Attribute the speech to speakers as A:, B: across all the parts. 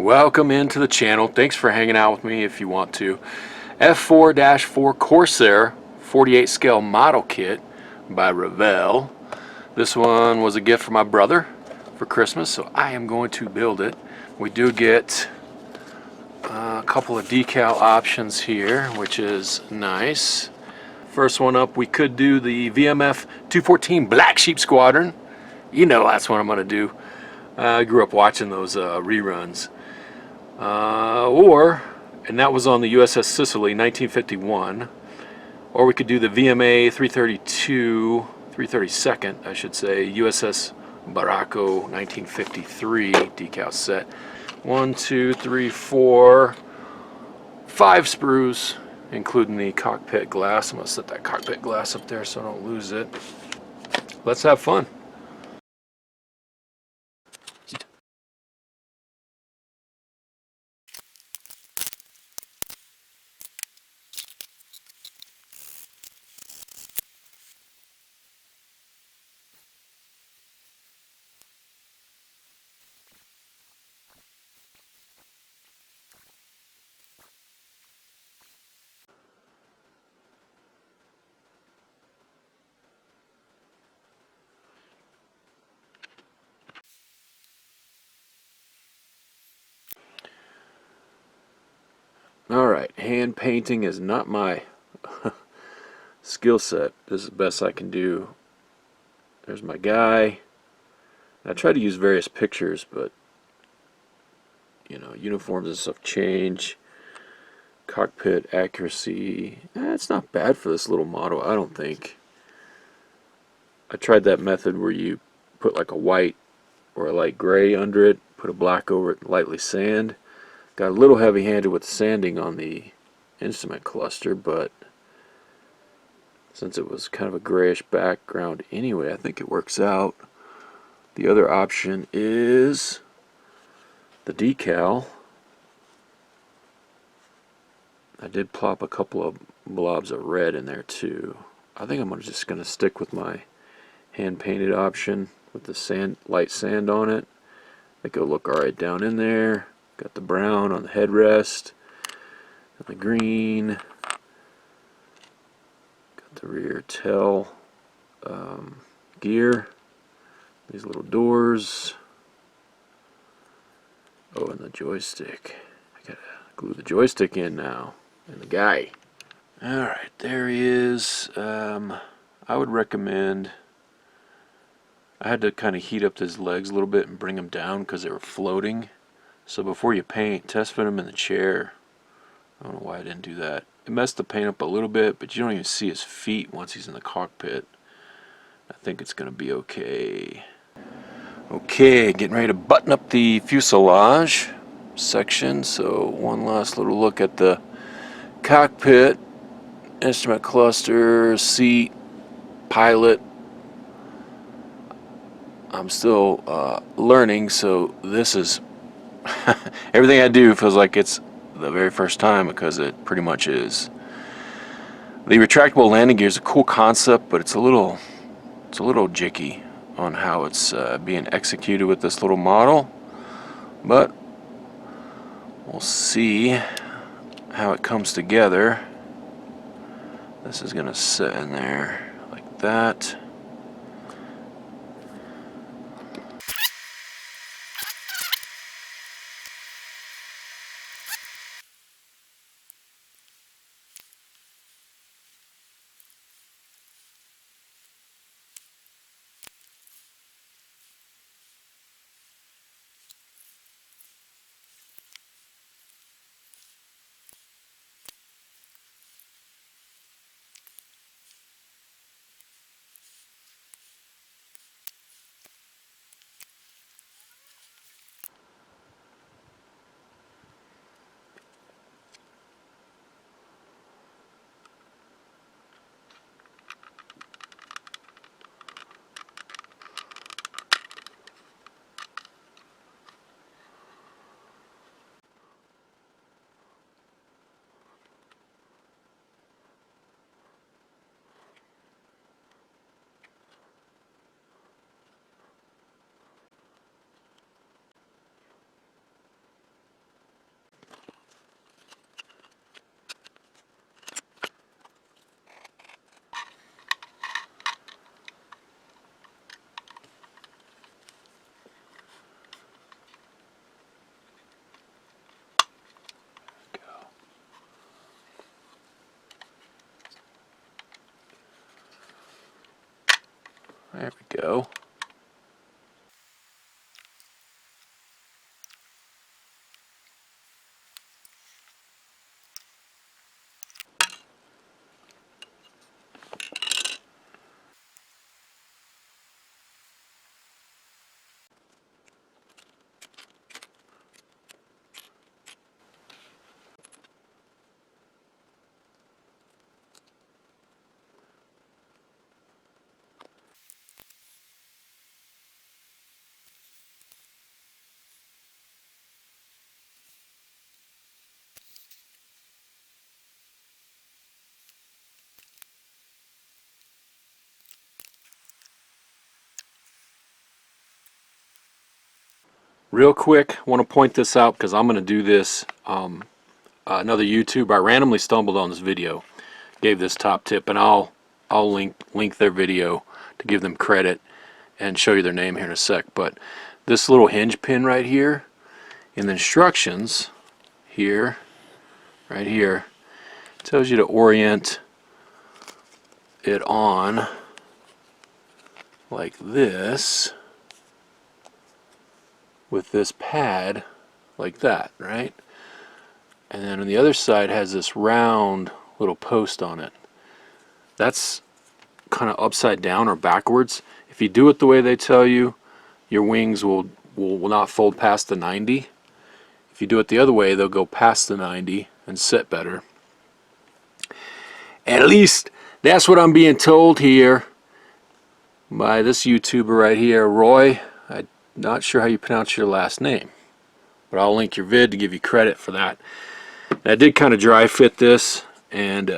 A: Welcome into the channel. Thanks for hanging out with me if you want to. F4-4 Corsair 48 scale model kit by Revell. This one was a gift from my brother for Christmas, so I am going to build it. We do get a couple of decal options here, which is nice. First one up, we could do the VMF 214 Black Sheep Squadron. You know that's what I'm going to do. I grew up watching those reruns. And that was on the USS Sicily, 1951. Or we could do the VMA 332nd, I should say, USS Baracco, 1953 decal set. 1, 2, 3, 4, 5 sprues, including the cockpit glass. I'm going to set that cockpit glass up there so I don't lose it. Let's have fun. Alright, hand painting is not my skill set. This is the best I can do. There's my guy. I try to use various pictures, but you know, uniforms and stuff change. Cockpit accuracy, it's not bad for this little model, I don't think. I tried that method where you put like a white or a light gray under it, put a black over it, and lightly sand. Got a little heavy-handed with sanding on the instrument cluster, but since it was kind of a grayish background anyway, I think it works out. The other option is the decal. I did plop a couple of blobs of red in there too. I think I'm just going to stick with my hand-painted option with the sand, light sand on it. I think it'll look alright down in there. Got the brown on the headrest, and the green. Got the rear tail gear. These little doors. Oh, and the joystick. I gotta glue the joystick in now. And the guy. Alright, there he is. I would recommend. I had to kind of heat up his legs a little bit and bring them down because they were floating. So before you paint, test fit him in the chair. I don't know why I didn't do that. It messed the paint up a little bit, but you don't even see his feet once he's in the cockpit. I think it's going to be okay. Okay, getting ready to button up the fuselage section. So one last little look at the cockpit, instrument cluster, seat, pilot. I'm still learning, so this is everything I do feels like it's the very first time, because it pretty much is. The retractable landing gear is a cool concept, but it's a little jicky on how it's being executed with this little model. But we'll see how it comes together. This is gonna sit in there like that. There we go. Real quick, I want to point this out because I'm going to do this. Another YouTuber, I randomly stumbled on this video, gave this top tip, and I'll link their video to give them credit and show you their name here in a sec. But this little hinge pin right here, in the instructions here, right here, tells you to orient it on like this with this pad like that, right? And then on the other side has this round little post on it. That's kind of upside down or backwards. If you do it the way they tell you, your wings will not fold past the 90. If you do it the other way, they'll go past the 90 and sit better. At least that's what I'm being told here by this YouTuber right here, Roy. I'm not sure how you pronounce your last name, but I'll link your vid to give you credit for that. And I did kind of dry fit this and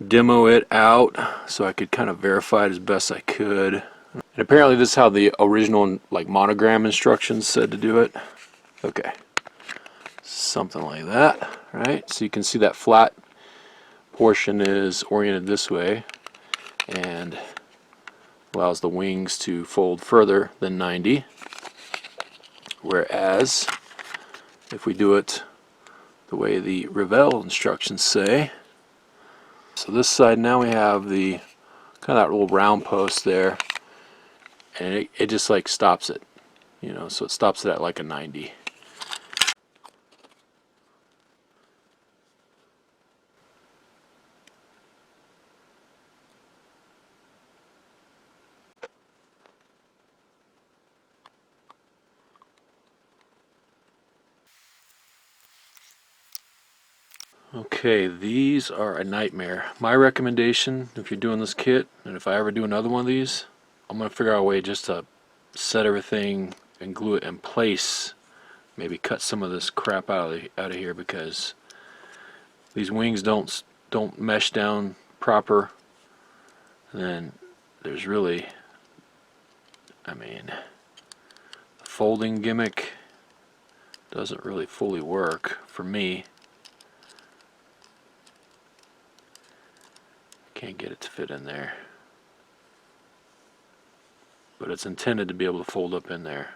A: demo it out so I could kind of verify it as best I could. And apparently this is how the original like monogram instructions said to do it. Okay, something like that, right? So you can see that flat portion is oriented this way and allows the wings to fold further than 90, whereas if we do it the way the Revell instructions say, so this side now we have the kind of that little round post there, and it just like stops it, you know, so it stops it at like a 90. Okay, these are a nightmare. My recommendation, if you're doing this kit, and if I ever do another one of these, I'm going to figure out a way just to set everything and glue it in place. Maybe cut some of this crap out of here, because these wings don't mesh down proper. And then there's really, I mean, the folding gimmick doesn't really fully work for me. Can't get it to fit in there, but it's intended to be able to fold up in there.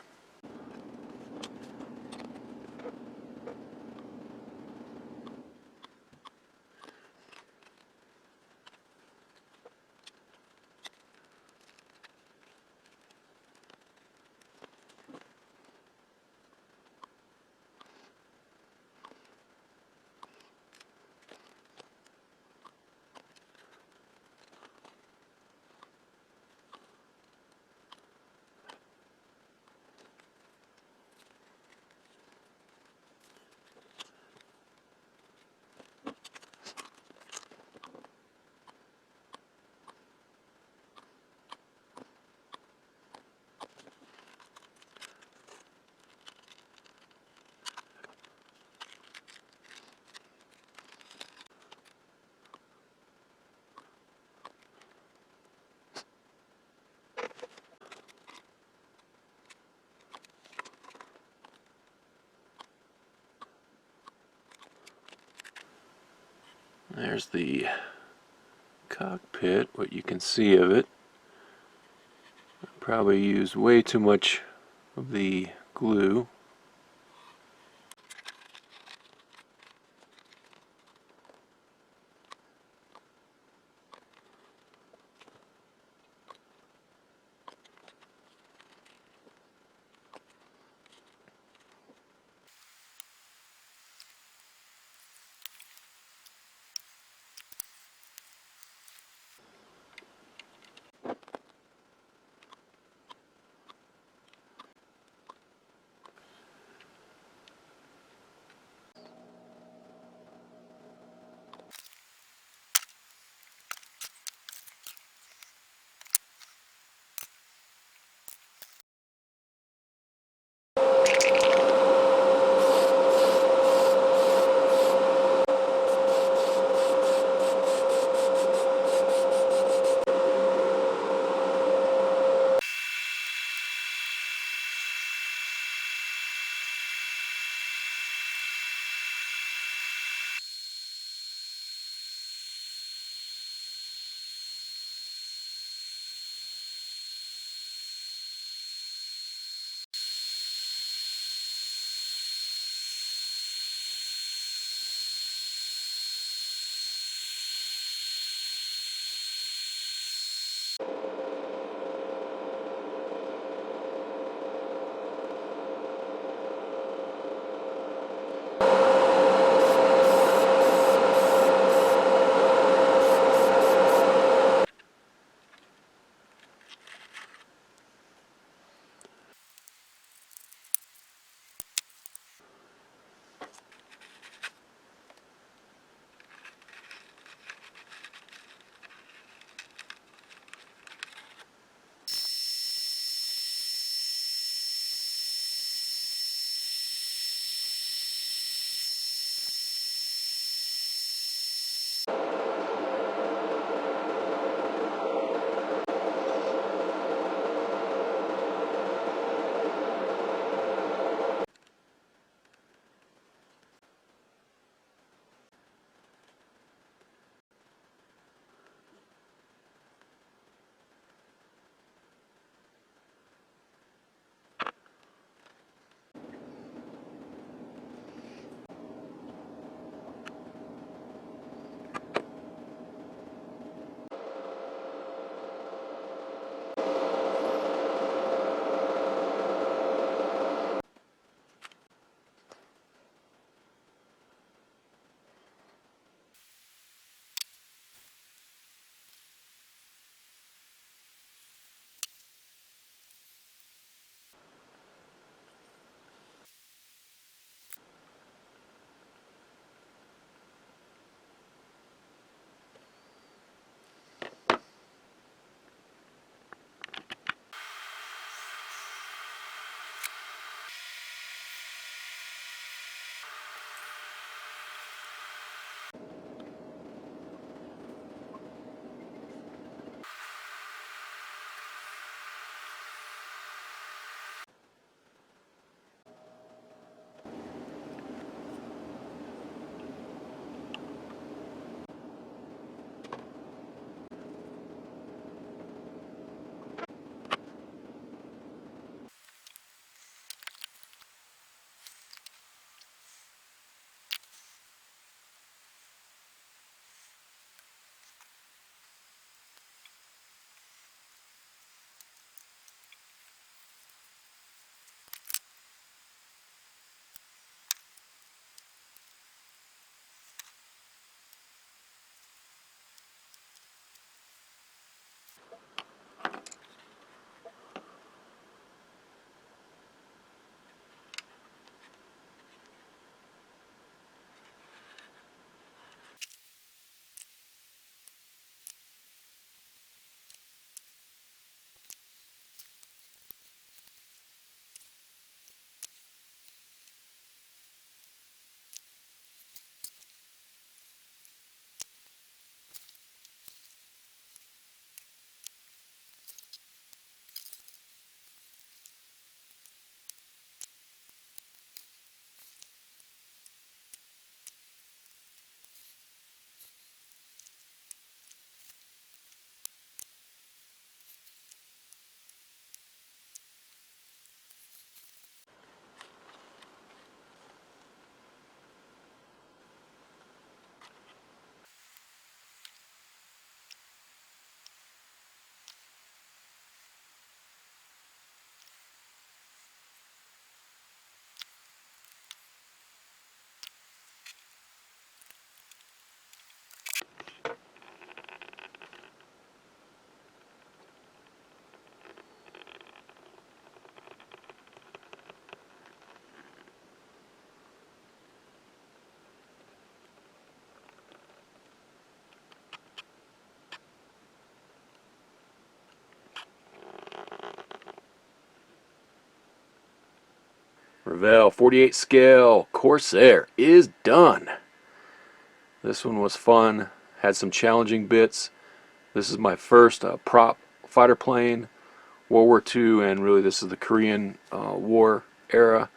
A: There's the cockpit, what you can see of it. I probably used way too much of the glue. Revell 48 scale Corsair is done. This one was fun, had some challenging bits. This is my first prop fighter plane, World War II, and really this is the Korean War era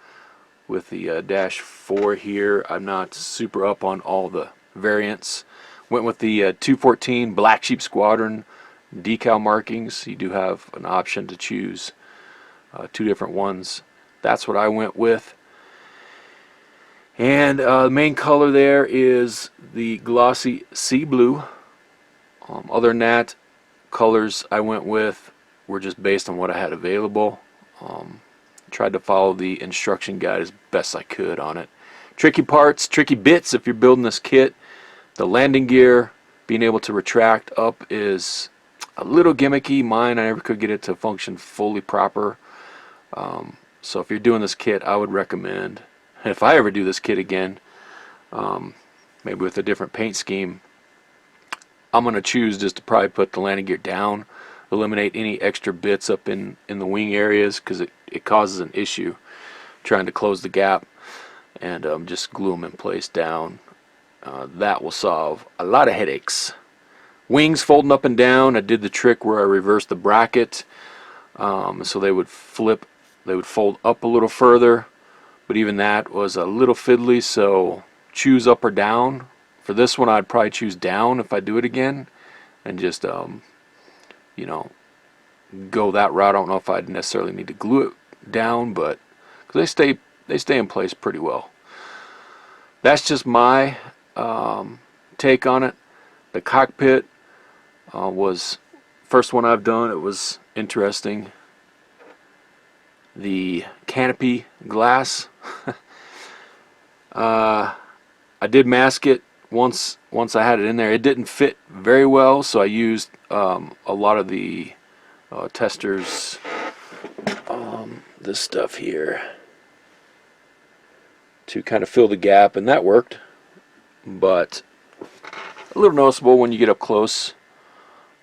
A: with the Dash 4 here. I'm not super up on all the variants. Went with the 214 Black Sheep Squadron decal markings. You do have an option to choose two different ones. That's what I went with. And the main color there is the glossy sea blue. Other than that, colors I went with were just based on what I had available. Tried to follow the instruction guide as best I could on it. Tricky parts, tricky bits if you're building this kit. The landing gear, being able to retract up is a little gimmicky. Mine, I never could get it to function fully proper. So if you're doing this kit, I would recommend, if I ever do this kit again, maybe with a different paint scheme, I'm going to choose just to probably put the landing gear down, eliminate any extra bits up in the wing areas, because it causes an issue trying to close the gap, and just glue them in place down. That will solve a lot of headaches. Wings folding up and down, I did the trick where I reversed the bracket, so they would flip, they would fold up a little further, but even that was a little fiddly, so choose up or down. For this one, I'd probably choose down if I do it again, and just you know, go that route. I don't know if I'd necessarily need to glue it down, but because they stay in place pretty well. That's just my take on it. The cockpit was first one I've done. It was interesting. The canopy glass, I did mask it once I had it in there. It didn't fit very well, so I used a lot of the testers, this stuff here, to kind of fill the gap, and that worked, but a little noticeable when you get up close.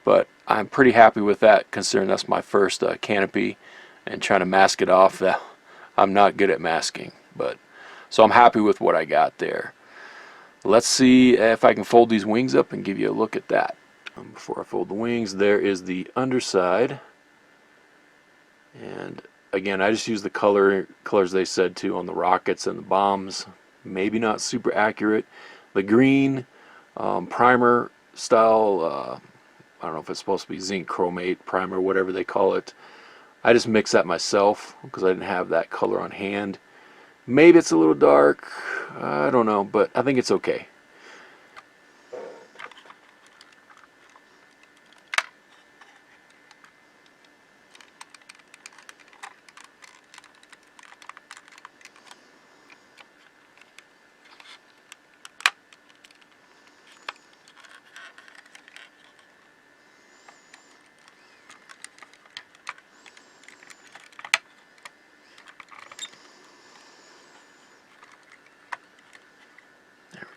A: But I'm pretty happy with that, considering that's my first canopy, and trying to mask it off. That I'm not good at masking, but So I'm happy with what I got there. Let's see if I can fold these wings up and give you a look at that. Before I fold the wings, there is the underside. And again, I just use the colors they said to on the rockets and the bombs. Maybe not super accurate. The green primer style, I don't know if it's supposed to be zinc chromate primer, whatever they call it. I just mix that myself because I didn't have that color on hand. Maybe it's a little dark, I don't know, but I think it's okay.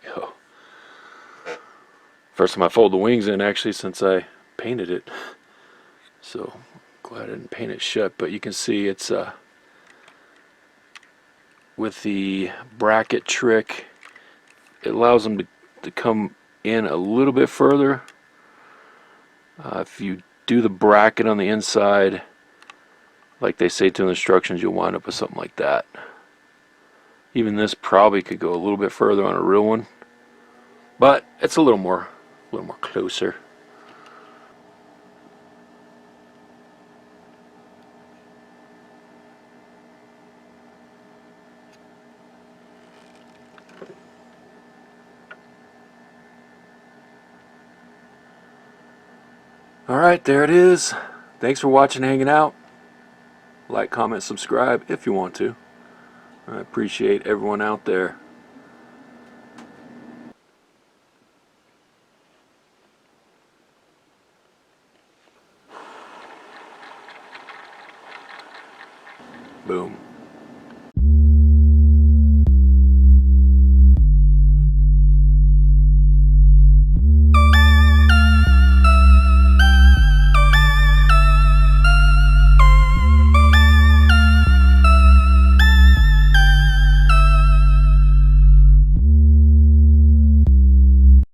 A: Go. First time I fold the wings in actually since I painted it, so glad I didn't paint it shut. But you can see it's with the bracket trick, it allows them to come in a little bit further. If you do the bracket on the inside like they say to the instructions, you'll wind up with something like that. Even this probably could go a little bit further on a real one, but it's a little more closer. Alright, there it is. Thanks for watching and hanging out. Like, comment, subscribe if you want to. I appreciate everyone out there.